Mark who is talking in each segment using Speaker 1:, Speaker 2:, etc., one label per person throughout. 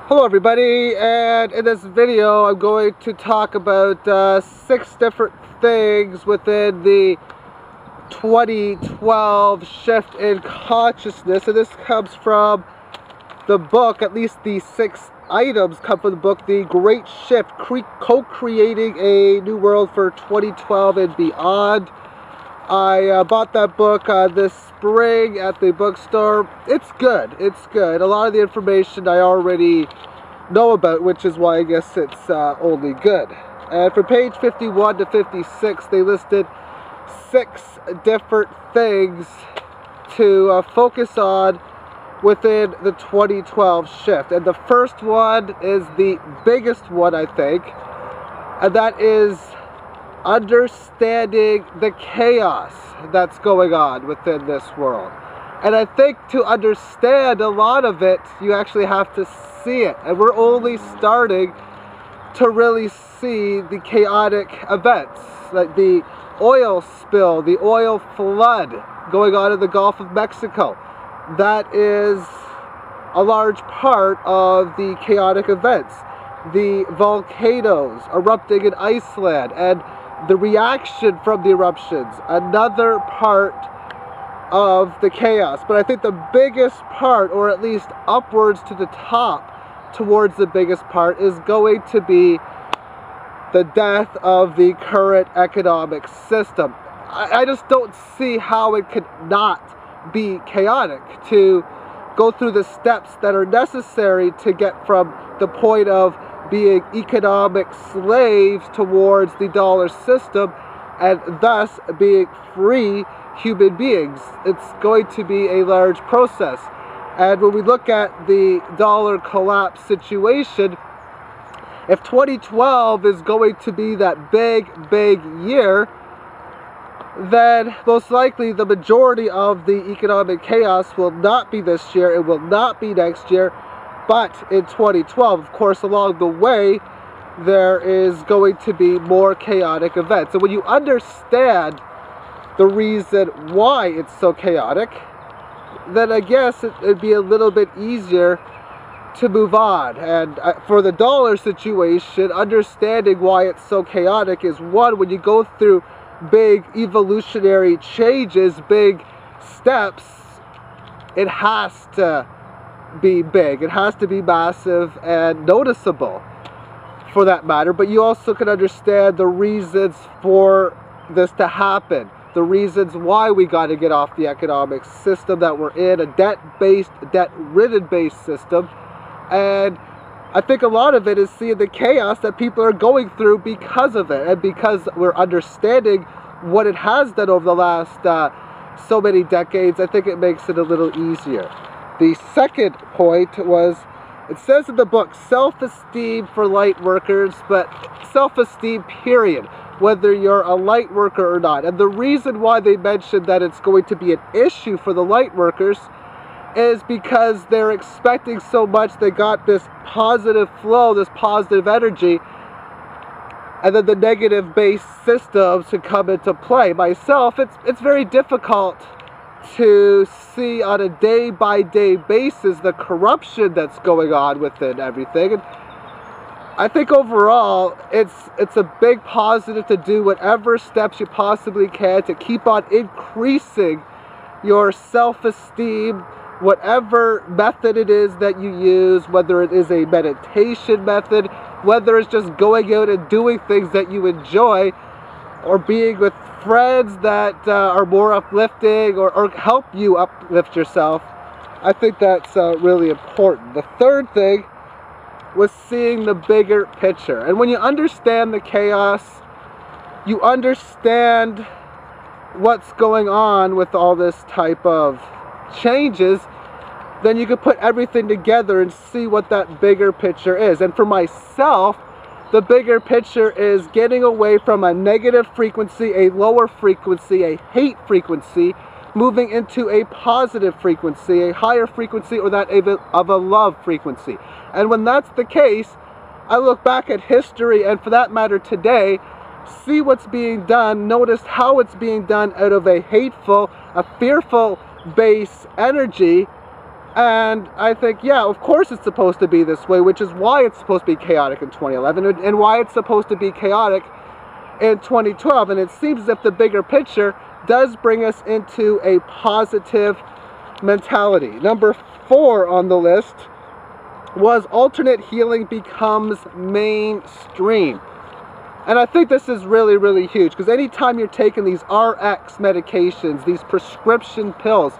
Speaker 1: Hello everybody, and in this video I'm going to talk about 6 different things within the 2012 shift in consciousness, and this comes from the book. At least the 6 items come from the book, The Great Shift, Co-Creating a New World for 2012 and Beyond. I bought that book this spring at the bookstore. It's good. It's good. A lot of the information I already know about, which is why I guess it's only good. And for page 51 to 56, they listed 6 different things to focus on within the 2012 shift. And the first one is the biggest one, I think, and that is understanding the chaos that's going on within this world. And I think to understand a lot of it, you actually have to see it. And we're only starting to really see the chaotic events, like the oil spill, the oil flood going on in the Gulf of Mexico. That is a large part of the chaotic events. The volcanoes erupting in Iceland and the reaction from the eruptions, another part of the chaos. But I think the biggest part, or at least upwards to the top towards the biggest part, is going to be the death of the current economic system. I just don't see how it could not be chaotic to go through the steps that are necessary to get from the point of being economic slaves towards the dollar system and thus being free human beings. It's going to be a large process. And when we look at the dollar collapse situation, if 2012 is going to be that big year, then most likely the majority of the economic chaos will not be this year, it will not be next year, but in 2012. Of course, along the way, there is going to be more chaotic events. And when you understand the reason why it's so chaotic, then I guess it'd be a little bit easier to move on. And for the dollar situation, understanding why it's so chaotic is one, when you go through big evolutionary changes, big steps, it has to be big. It has to be massive and noticeable for that matter. But you also can understand the reasons for this to happen, the reasons why we got to get off the economic system that we're in, a debt-based, debt-ridden-based system. And I think a lot of it is seeing the chaos that people are going through because of it, and because we're understanding what it has done over the last so many decades. I think it makes it a little easier. The second point was, it says in the book, self-esteem for light workers, but self-esteem period, whether you're a light worker or not. And the reason why they mentioned that it's going to be an issue for the light workers is because they're expecting so much. They got this positive flow, this positive energy, and then the negative-based systems to come into play. Myself, it's very difficult to see on a day-by-day basis the corruption that's going on within everything. And I think overall it's a big positive to do whatever steps you possibly can to keep on increasing your self-esteem, whatever method it is that you use, whether it is a meditation method, whether it's just going out and doing things that you enjoy, or being with friends that are more uplifting or help you uplift yourself. I think that's really important. The third thing was seeing the bigger picture. And when you understand the chaos, you understand what's going on with all this type of changes, then you can put everything together and see what that bigger picture is. And for myself, the bigger picture is getting away from a negative frequency, a lower frequency, a hate frequency, moving into a positive frequency, a higher frequency, or that of a love frequency. And when that's the case, I look back at history, and for that matter today, see what's being done, notice how it's being done out of a hateful, a fearful base energy, And I think, yeah, of course it's supposed to be this way, which is why it's supposed to be chaotic in 2011 and why it's supposed to be chaotic in 2012. And it seems as if the bigger picture does bring us into a positive mentality. Number 4 on the list was alternate healing becomes mainstream. And I think this is really, really huge, because anytime you're taking these RX medications, these prescription pills,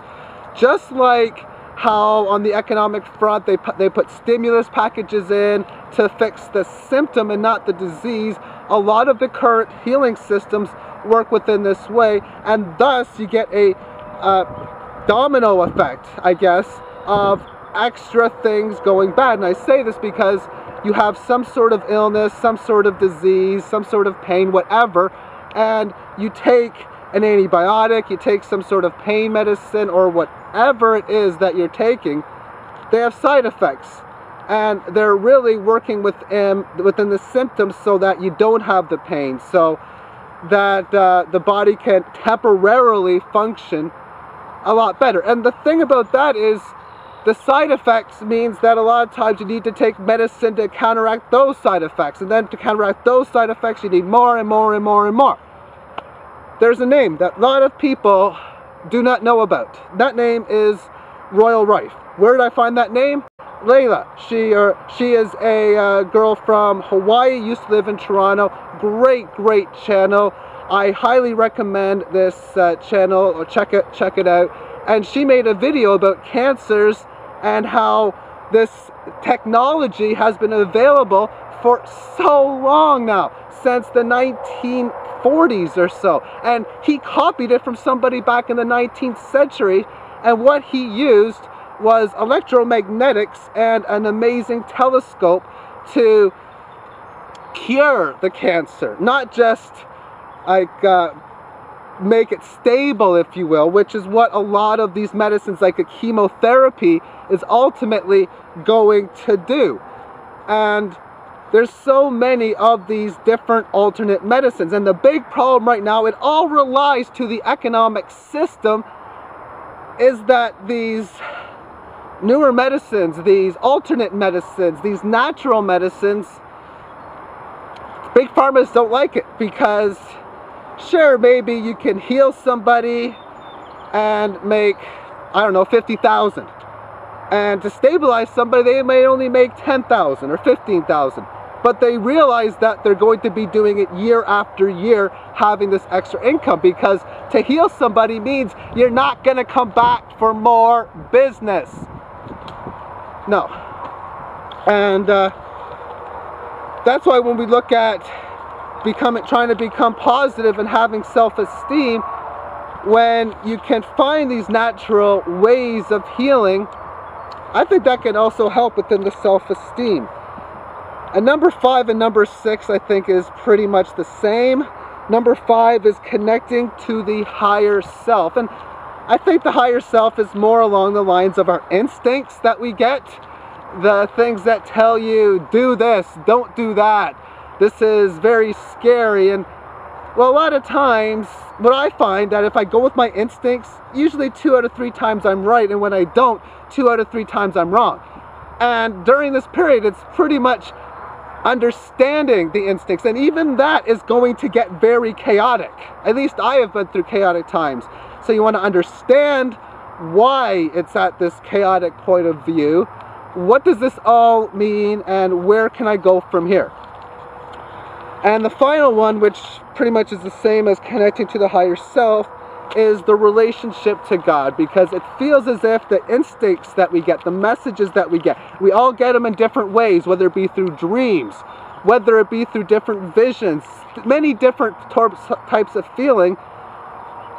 Speaker 1: just like how on the economic front they put stimulus packages in to fix the symptom and not the disease, a lot of the current healing systems work within this way, and thus you get a domino effect, I guess, of extra things going bad. And I say this because you have some sort of illness, some sort of disease, some sort of pain, whatever, and you take an antibiotic, you take some sort of pain medicine or whatever it is that you're taking, they have side effects, and they're really working within the symptoms so that you don't have the pain, so that the body can temporarily function a lot better. And the thing about that is the side effects means that a lot of times you need to take medicine to counteract those side effects, and then to counteract those side effects you need more and more and more and more. There's a name that a lot of people do not know about. That name is Royal Rife. Where did I find that name? Leija. She is a girl from Hawaii, used to live in Toronto. Great channel. I highly recommend this channel, or check it out. And she made a video about cancers and how this technology has been available for so long now, since the 1940s or so. And he copied it from somebody back in the 19th century, and what he used was electromagnetics and an amazing telescope to cure the cancer, not just like make it stable, if you will, which is what a lot of these medicines like a chemotherapy is ultimately going to do. And there's so many of these different alternate medicines, and the big problem right now, it all relies to the economic system, is that these newer medicines, these alternate medicines, these natural medicines, big pharmas don't like it, because sure, maybe you can heal somebody and make, I don't know, 50,000. And to stabilize somebody, they may only make 10,000 or 15,000. But they realize that they're going to be doing it year after year, having this extra income, because to heal somebody means you're not going to come back for more business. No. And that's why when we look at trying to become positive and having self-esteem, when you can find these natural ways of healing, I think that can also help within the self-esteem. And number 5 and number 6, I think, is pretty much the same. Number 5 is connecting to the higher self. And I think the higher self is more along the lines of our instincts that we get. The things that tell you, do this, don't do that. This is very scary. And well, a lot of times, what I find that if I go with my instincts, usually 2 out of 3 times I'm right. And when I don't, 2 out of 3 times I'm wrong. And during this period, it's pretty much understanding the instincts, and even that is going to get very chaotic. At least I have been through chaotic times. So you want to understand why it's at this chaotic point of view. What does this all mean, and where can I go from here? And the final one, which pretty much is the same as connecting to the higher self, is the relationship to God, because it feels as if the instincts that we get, the messages that we get, we all get them in different ways, whether it be through dreams, whether it be through different visions, many different types of feeling,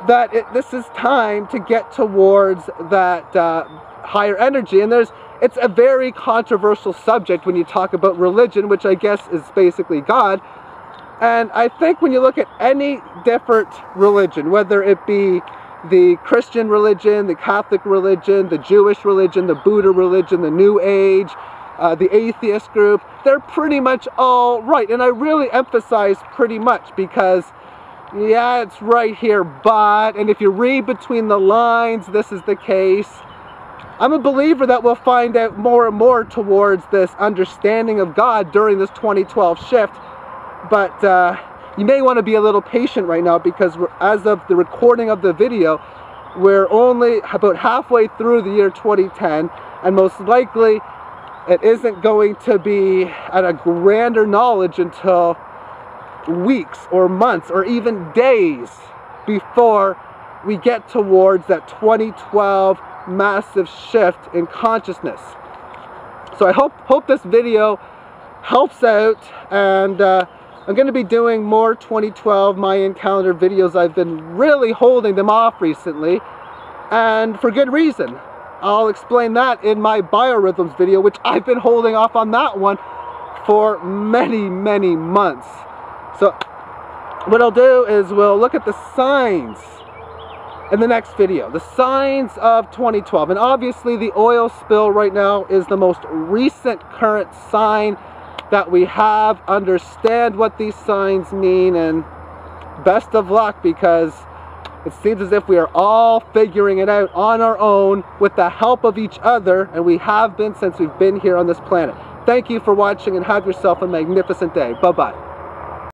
Speaker 1: that this is time to get towards that higher energy. And it's a very controversial subject when you talk about religion, which I guess is basically God. And I think when you look at any different religion, whether it be the Christian religion, the Catholic religion, the Jewish religion, the Buddha religion, the New Age, the atheist group, they're pretty much all right. And I really emphasize pretty much, because yeah, it's right here, but, and if you read between the lines, this is the case. I'm a believer that we'll find out more and more towards this understanding of God during this 2012 shift, but you may want to be a little patient right now, because as of the recording of the video, we're only about halfway through the year 2010, and most likely it isn't going to be at a grander knowledge until weeks or months or even days before we get towards that 2012 massive shift in consciousness. So I hope this video helps out, and I'm going to be doing more 2012 Mayan calendar videos. I've been really holding them off recently, and for good reason. I'll explain that in my biorhythms video, which I've been holding off on that one for many months. So what I'll do is we'll look at the signs in the next video, the signs of 2012. And obviously the oil spill right now is the most recent current sign that we have. Understand what these signs mean, and best of luck, because it seems as if we are all figuring it out on our own with the help of each other, and we have been since we've been here on this planet. Thank you for watching, and have yourself a magnificent day. Bye-bye.